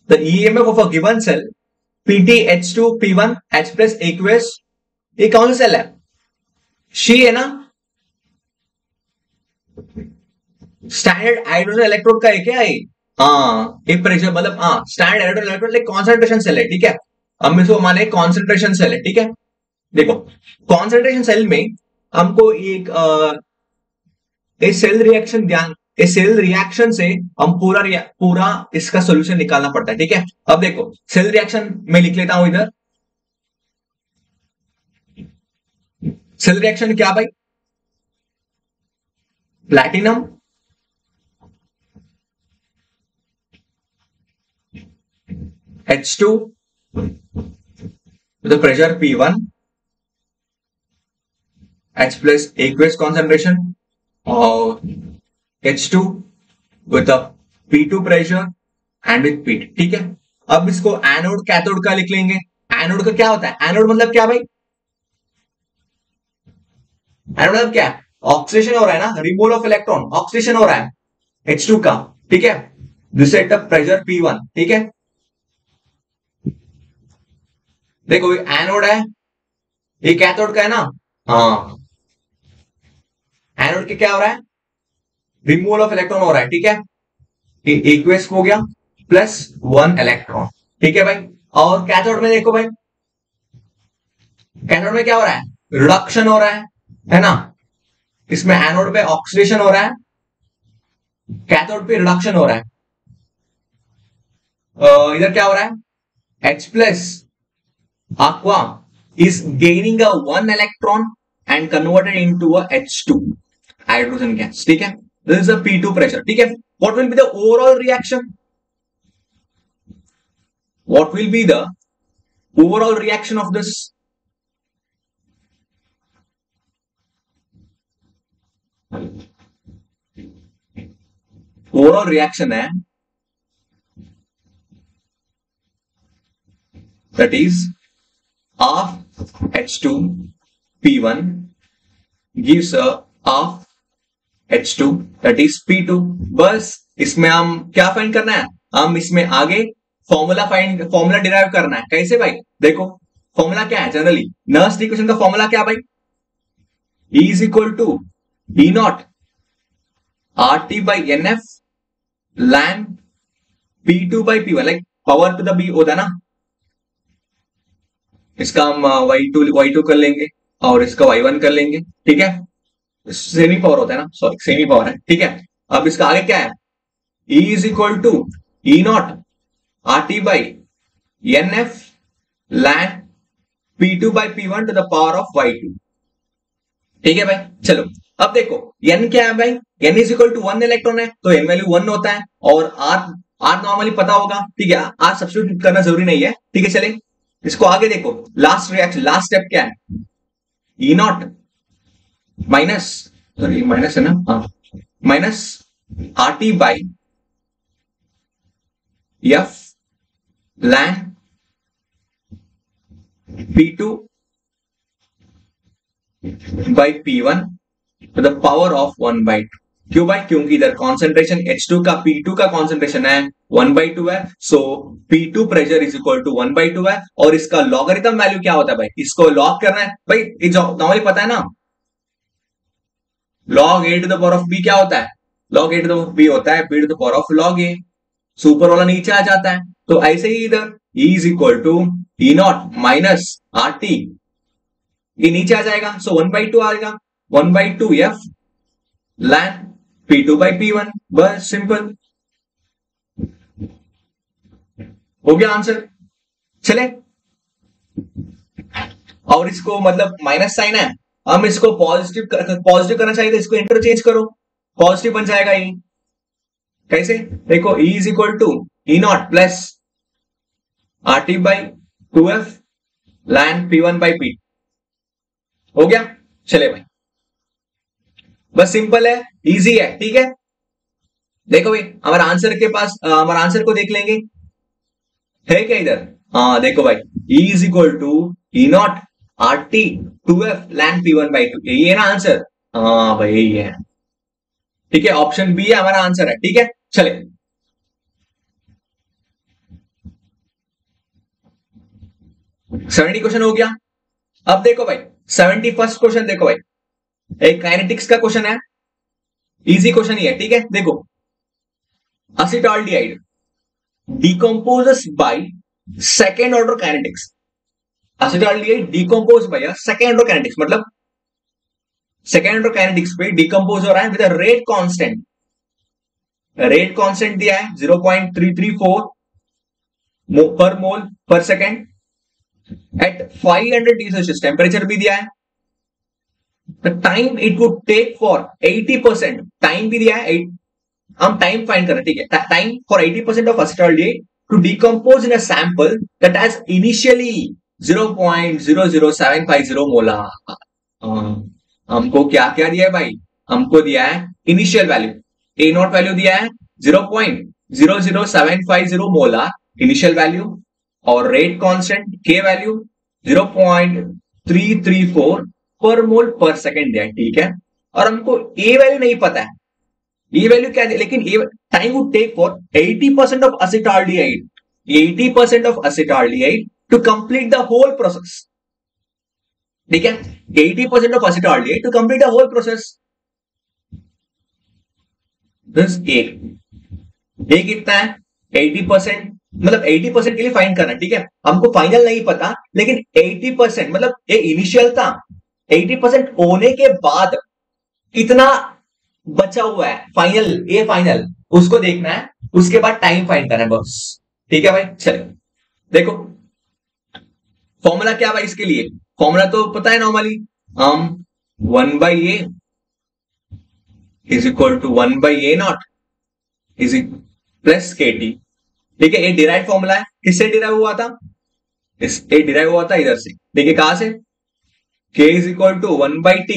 the EMF of a given cell PT H2 P1 H plus aqueous, ये कौन सा सेल है? शी है ना, स्टैंडर्ड हाइड्रोजन इलेक्ट्रोड का है क्या ये? हाँ, ये प्रेशर मतलब हाँ स्टैंडर्ड हाइड्रोजन इलेक्ट्रोड एक कॉन्सेंट्रेशन सेल है। ठीक है, हम इसको माने कॉन्सेंट्रेशन सेल है। ठीक है, देखो कॉन्सेंट्रेशन सेल में हमको एक सेल रिएक्शन, ध्यान, इस सेल रिएक्शन से हम पूरा इसका सॉल्यूशन निकालना पड़ता है। ठीक है, अब देखो सेल रिएक्शन में लिख लेता हूं इधर। सेल रिएक्शन क्या भाई? Platinum H2 with the pressure P1 H plus aqueous concentration और H2 with the P2 pressure and with P2। ठीक है, अब इसको एनोड कैथोड का लिख लेंगे। एनोड का क्या होता है? एनोड मतलब क्या भाई? एनोड मतलब क्या है? ऑक्सीडेशन हो रहा है ना, रिमूवल ऑफ इलेक्ट्रॉन, ऑक्सीडेशन हो रहा है H2 का। ठीक है, this at the pressure P1। ठीक है, देखो ये एनोड है, ये कैथोड का है ना। हाँ, एनोड के क्या हो रहा है? रिमूवल ऑफ इलेक्ट्रॉन हो रहा है। ठीक है, ये एक्वेस हो गया प्लस 1 इलेक्ट्रॉन। ठीक है भाई, और कैथोड में देखो भाई, कैथोड में क्या हो रहा है? रिडक्शन हो रहा है ना। इसमें एनोड पे ऑक्सीडेशन हो रहा है, कैथोड पे रिडक्शन हो रहा है। इधर क्या हो रहा है? H plus aqua is gaining a 1 electron and converted into a H2 hydrogen gas। ठीक है, this is a P2 pressure। ठीक है, what will be the overall reaction? What will be the overall reaction of this? overall reaction है, that is half H2 P1 gives a half H2 that is P2। बस इसमें हम क्या find करना है? हम इसमें आगे फॉर्मूला डिराइव करना है। कैसे भाई? देखो फॉर्मूला क्या है जनरली, नर्स इक्वेशन का फॉर्मूला क्या भाई? E is equal to E naught RT by NF ln P2 by P1, like power to the B होता है ना। इसका हम y2 कर लेंगे और इसका y1 कर लेंगे। ठीक है, सेमी पावर होता है ना, सॉरी सेमी पावर है। ठीक है, अब इसका आगे क्या है? E is equal to E naught RT by NF ln P2 by P1 to the power of y2। ठीक है भाई, चलो अब देखो n क्या है भाई? n is equal to 1 electron है तो n वैल्यू 1 होता है, और r नॉर्मली पता होगा। ठीक है, r सब्स्टिट्यूट करना जरूरी नहीं है। ठीक है, चले इसको आगे देखो, लास्ट रिएक्शन, लास्ट स्टेप क्या है? E naught minus, sorry minus है ना, हाँ, minus RT by F ln P2 by P1 to the power of 1 by 2। क्यों भाई? क्योंकि इधर कॉन्सेंट्रेशन H2 का P2 का कॉन्सेंट्रेशन है 1 by 2 है, so P2 pressure is equal to 1 by 2 है। और इसका लॉगरिथम वैल्यू क्या होता है भाई? इसको लॉग करना है भाई, नॉर्मली पता है ना, log a to the power of b क्या होता है? log a to the power of b होता है b to the power of log a, super वाला नीचे आ जाता है। तो ऐसे ही इधर E is equal to E naught minus RT, ये नीचे आ जाएगा, सो 1 by 2 आएगा, 1 by 2 F ln P2 by P1। बस सिंपल हो गया आंसर। चले, और इसको मतलब माइनस साइन है, हम इसको पॉजिटिव करना चाहिए तो इसको इंटरचेंज करो, पॉजिटिव बन जाएगा ये। कैसे? देखो E is equal to E naught plus RT by 2F ln P1 by P। हो गया, चले भाई, बस सिंपल है, इजी है, ठीक है। देखो भाई हमारा आंसर के पास हमारा आंसर को देख लेंगे, है क्या इधर? हाँ देखो भाई, E is equal to E naught RT 2F ln P1 by 2, यही है ना आंसर? हाँ भाई यही है, ठीक है, ऑप्शन बी है हमारा आंसर है, ठीक है। चले 70 क्वेश्चन हो गया। अब देखो भाई 71st क्वेश्चन देखो भाई, एक काइनेटिक्स का क्वेश्चन है, इजी क्वेश्चन ही है, ठीक है। देखो acetaldehyde decomposes by second order kinetics, acetaldehyde decompose by a second order kinetics, मतलब सेकेंड ऑर्डर काइनेटिक्स पे डिकम्पोज हो रहा है with rate constant, rate constant दिया है 0.334 per mole per second at 500 degree Celsius, temperature भी दिया है। The time it would take for 80%, time भी दिया है, हम टाइम फाइंड कर रहे हैं, ठीक है। Time for 80% of acetaldehyde to decompose in a sample that has initially 0.00750 molar. हमको क्या क्या दिया है भाई? हमको दिया है initial value, A naught value दिया है 0.00750 मोलार इनिशियल वैल्यू, और रेट कांस्टेंट के value 0.334 per mole per second दिया है, ठीक है। और हमको ए वैल्यू नहीं पता है, ए वैल्यू क्या दिया, लेकिन time would take for 80% of acetaldehyde, 80% of acetaldehyde to complete the whole process, ठीक है। 80% of acetaldehyde to complete the whole process. A कितना है? 80%, मतलब 80% के लिए फाइंड करना, ठीक है। हमको फाइनल नहीं पता, लेकिन 80% मतलब ये इनिशियल था, 80% होने के बाद कितना बचा हुआ है फाइनल, ए फाइनल उसको देखना है, उसके बाद टाइम फाइंड करना है बस, ठीक है भाई। चलो देखो फॉर्मूला क्या भाई इसके लिए, फॉर्मूला तो पता है नॉर्मली, हम 1/a is equal to 1/a naught is plus KT, ठीक है। ये डिराइव फॉर्मूला है, किससे डिराइव हुआ था? ये डिराइव हुआ था इधर से, देखिए कहां से, K is equal to 1/T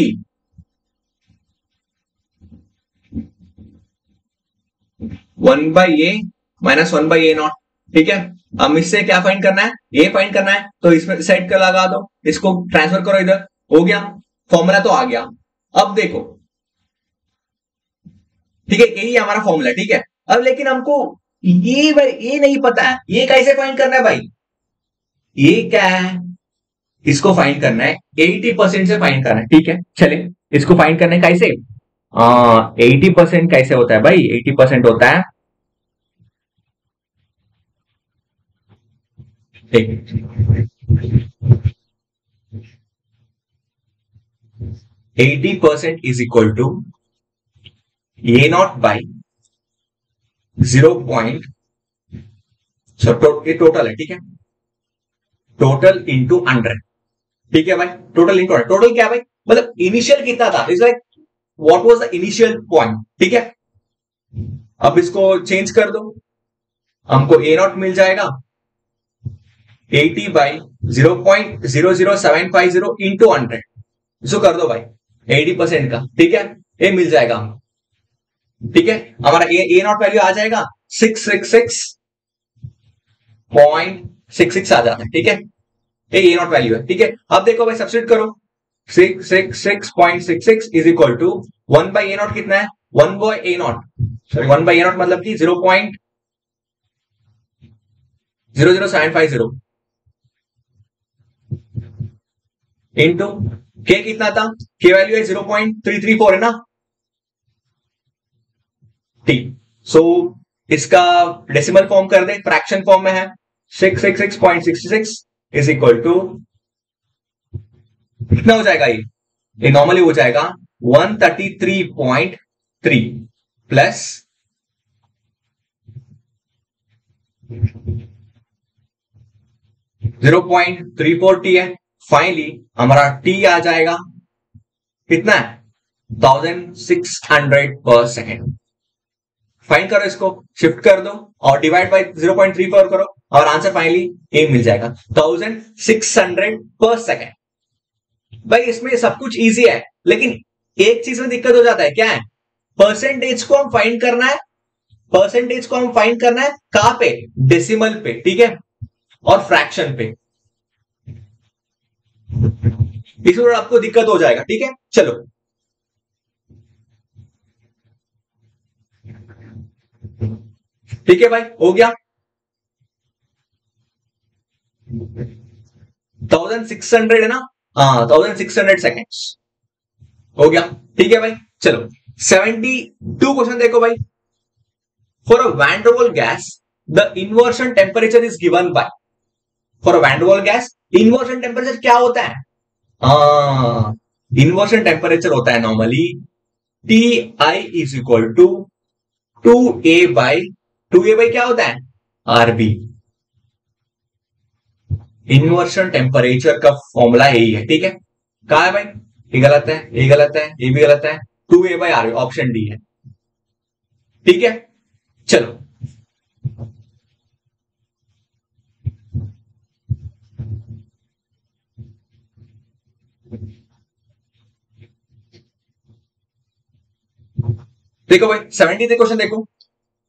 1/a minus 1/a नॉट, ठीक है। हम इससे क्या फाइंड करना है? ए फाइंड करना है, तो इसमें सेट कर लगा दो, इसको ट्रांसफर करो इधर, हो गया, फॉर्मूला तो आ गया। अब देखो, ठीक है, यही हमारा फॉर्मूला, ठीक है। अब लेकिन हमको ये नहीं पता है, ये कैसे फाइंड करना है भाई? ये क्या है? इसको फाइंड करना है 80% से फाइंड करना है, ठीक है। चले इसको फाइंड करना है कैसे? 80% कैसे होता है भाई? 80% होता है 80% is equal to A naught by 0. ये टोटल है, ठीक है, टोटल इंटू 100, ठीक है भाई, टोटल इंटू 100। टोटल क्या भाई? मतलब इनिशियल कितना था, is like what was the initial point, ठीक है। अब इसको चेंज कर दो, हमको ए नॉट मिल जाएगा 80 बाई 0.00750 इंटू 100, इसको कर दो भाई 80% का, ठीक है, ये मिल जाएगा हमको, ठीक है। हमारा ए नॉट वैल्यू आ जाएगा 666.66 आ जाता है, ठीक है, ये ए नॉट वैल्यू है, ठीक है। अब देखो भाई सब्स्टिट्यूट करो, 666.66 is equal to 1/a not कितना है? 1/a not, sorry 1/a not मतलब कि 0.00750 इंटू के कितना था? के वैल्यू है 0.334 है ना, ठीक। सो इसका डेसिमल फॉर्म कर दे, फ्रैक्शन फॉर्म में है, 666.66 इज इक्वल टू कितना हो जाएगा? ये नॉर्मली हो जाएगा 133.3 प्लस 0.34T है। फाइनली हमारा T आ जाएगा कितना है? 1600 पर सेकेंड, फाइंड करो, इसको शिफ्ट कर दो और डिवाइड बाय 0.34 करो और आंसर फाइनली ए मिल जाएगा 1600 पर सेकेंड। भाई इसमें सब कुछ इजी है, लेकिन एक चीज में दिक्कत हो जाता है, क्या है? परसेंटेज को हम फाइंड करना है, परसेंटेज को हम फाइंड करना है कहां पे? डेसिमल पे, ठीक है, और फ्रैक्शन पे। इसमें आपको दिक्कत हो जाएगा, ठीक है। चलो ठीक है भाई, हो गया 1600 है ना, हाँ 1600 सेकेंड्स हो गया, ठीक है भाई। चलो 72 क्वेश्चन देखो भाई। For a van der Waals gas the inversion temperature is given by, for a van der Waals gas inversion temperature क्या होता है? इन्वर्शन टेम्परेचर होता है normally T I is equal to 2a by क्या होता है? आरबी। इन्वर्शन टेम्परेचर का formula यही है, ठीक है। कहा है भाई? ये गलत है, ये गलत है, ये भी गलत है, 2a/RB ऑप्शन डी है, ठीक है। चलो देखो भाई 70 क्वेश्चन देखो।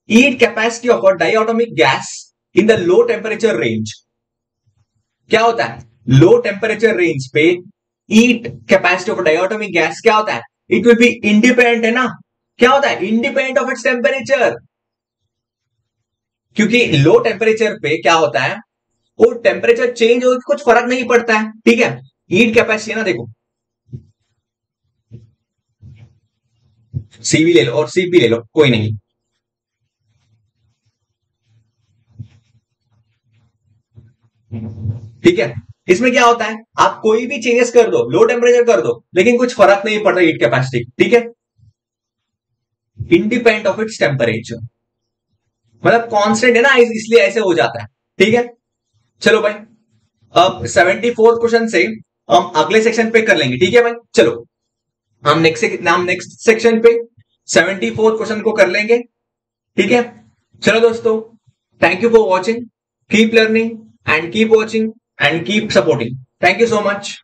Heat capacity of a diatomic gas in the low temperature range, क्या होता है? लो टेम्परेचर रेंज पे heat capacity of diatomic gas क्या होता है? इट विल बी इंडिपेंडेंट, है ना। क्या होता है? Independent of its temperature. क्योंकि लो टेम्परेचर पे क्या होता है, वो टेम्परेचर चेंज हो कुछ फर्क नहीं पड़ता है, ठीक है। हीट कैपेसिटी ना देखो, सीवी ले लो और सीपी ले लो, कोई नहीं, ठीक है। इसमें क्या होता है, आप कोई भी चेंजेस कर दो, लो टेम्परेचर कर दो, लेकिन कुछ फर्क नहीं पड़ता हीट कैपेसिटी, ठीक है। इंडिपेंडेंट ऑफ इट्स टेम्परेचर मतलब कांस्टेंट है ना, इसलिए ऐसे हो जाता है, ठीक है। चलो भाई अब 74 क्वेश्चन से हम अगले सेक्शन पे कर लेंगे, ठीक है भाई। चलो हम नेक्स्ट सेक्शन पे 74 क्वेश्चन को कर लेंगे, ठीक है। चलो दोस्तों, thank you for watching, keep learning and keep watching and keep supporting, thank you so much.